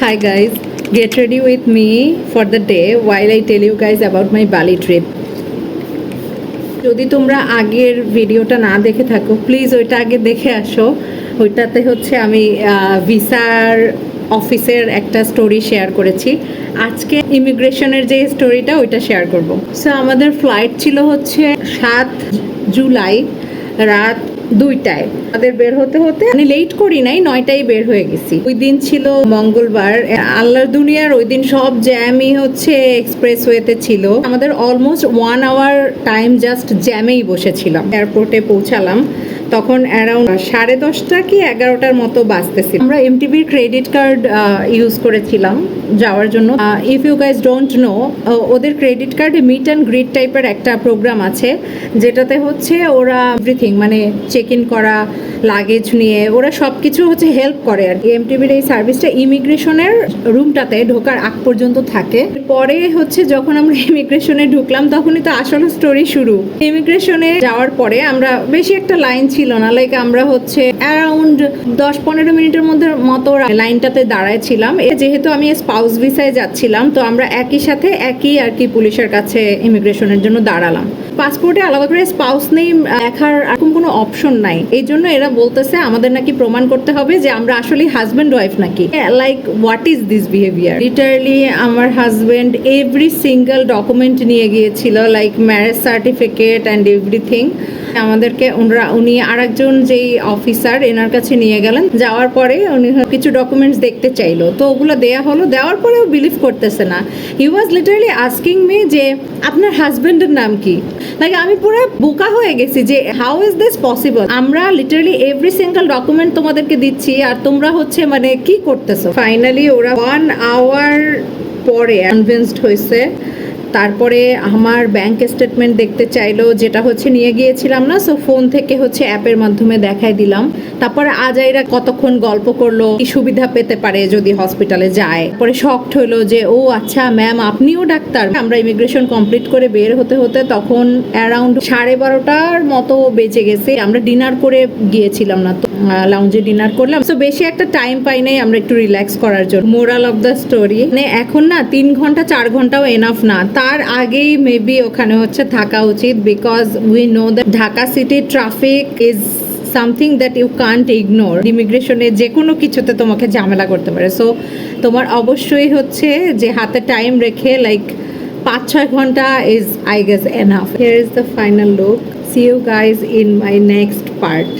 Hi guys, get ready with me for the day while I tell you guys about my Bali trip. যদি তোমরা আগের ভিডিওটা না দেখে থাকো প্লিজ ওইটা আগে দেখে আসো। ওইটাতে হচ্ছে আমি ভিসার অফিসের একটা স্টোরি শেয়ার করেছি। আজকে ইমিগ্রেশনের যে স্টোরিটা ওইটা শেয়ার করব। সো আমাদের ফ্লাইট ছিল হচ্ছে 7 জুলাই রাত 2টায়। আমাদের বের হতে হতে মানে লেট করি নাই, 9টায় বের হয়ে গেছি। ওই দিন ছিল মঙ্গলবার। আল্লাহর দুনিয়ার ওই দিন সব জ্যামই হচ্ছে এক্সপ্রেসওয়েতে ছিল। আমাদের অলমোস্ট 1 আওয়ার টাইম জাস্ট জ্যামেই বসেছিলাম। এয়ারপোর্টে পৌঁছালাম তখন অ্যারাউন্ড 10:30 কি 11টার মতো বাজতেছিল। আমরা এমটিভির ক্রেডিট কার্ড ইউজ করেছিলাম যাওয়ার জন্য। If you guys don't know, ওদের ক্রেডিট কার্ডে মিট অ্যান্ড গ্রিট টাইপের একটা প্রোগ্রাম আছে, যেটাতে হচ্ছে ওরা এভরিথিং মানে চেক ইন করা, লাগেজ নিয়ে ওরা সব কিছু হচ্ছে হেল্প করে। আর এমটিভির এই সার্ভিসটা ইমিগ্রেশনের রুমটাতে ঢোকার আগ পর্যন্ত থাকে। পরে হচ্ছে যখন আমরা ইমিগ্রেশনে ঢুকলাম তখনই তো আসলে স্টোরি শুরু। ইমিগ্রেশনে যাওয়ার পরে আমরা বেশি একটা লাইন ছিল না, লাইক আমরা হচ্ছে অ্যারাউন্ড 10-15 মিনিটের মতো লাইনটাতে দাঁড়ায় ছিলাম। যেহেতু আমি স্পাউস ভিসায় যাচ্ছিলাম তো আমরা একই সাথে একই আর কি পুলিশের কাছে ইমিগ্রেশনের জন্য দাঁড়ালাম। পাসপোর্টে আলাদা করে স্পাউস নেম লেখার এরকম কোনো অপশন নাই। এই জন্য এরা বলতেছে আমাদের নাকি প্রমাণ করতে হবে যে আমরা আসলে হাজব্যান্ড ওয়াইফ নাকি। Like what is this behaviour? Literally আমার হাজব্যান্ড এভরি সিঙ্গেল ডকুমেন্ট নিয়ে গিয়েছিল, like marriage certificate and everything. আমাদেরকে উনি আরেকজন যেই অফিসার এনার কাছে নিয়ে গেলেন। যাওয়ার পরে উনি কিছু ডকুমেন্টস দেখতে চাইলো, তো ওগুলো দেয়া হলো। দেওয়ার পরেও বিলিভ করতেছে না। হি ওয়াজ লিটারালি আস্কিং মি যে আপনার হাজব্যান্ডের নাম কি। লাইক আমি পুরো বোকা হয়ে গেছি যে হাউ ইজ দিস পসিবল? আমরা লিটারালি এভরি সিঙ্গেল ডকুমেন্ট তোমাদেরকে দিচ্ছি আর তোমরা হচ্ছে মানে কি করতেছো? ফাইনালি ওরা 1 আওয়ার পরে কনভিন্সড হয়েছে। তারপরে আমার ব্যাংক স্টেটমেন্ট দেখতে চাইলো, যেটা হচ্ছে নিয়ে গিয়েছিলাম না। সো ফোন থেকে হচ্ছে অ্যাপের মাধ্যমে দেখাই দিলাম। তারপরে আজাইরা কতক্ষণ গল্প করলো কি সুবিধা পেতে পারে যদি হসপিটালে যায়। পরে শকড হলো যে ও আচ্ছা ম্যাম আপনিও ডাক্তার। আমরা ইমিগ্রেশন কমপ্লিট করে বের হতে হতে তখন অ্যারাউন্ড 12:30টার মতো বেঁচে গেছে। আমরা ডিনার করে গিয়েছিলাম না, তো লাউঞ্জে ডিনার করলাম। সো বেশি একটা টাইম পাই নাই আমরা একটু রিল্যাক্স করার জন্য। মোরাল অফ দ্য স্টোরি মানে এখন না 3 ঘন্টা 4 ঘন্টাও এনাফ না, তার আগেই মেবি ওখানে হচ্ছে থাকা উচিত। Because we know that Dhaka city traffic is something that you can't ignore. ইমিগ্রেশনে যে কোনো কিছুতে তোমাকে ঝামেলা করতে পারে। সো তোমার অবশ্যই হচ্ছে যে হাতে টাইম রেখে লাইক 5-6 ঘন্টা is I guess enough. Here is the final look. See you guys in my next part.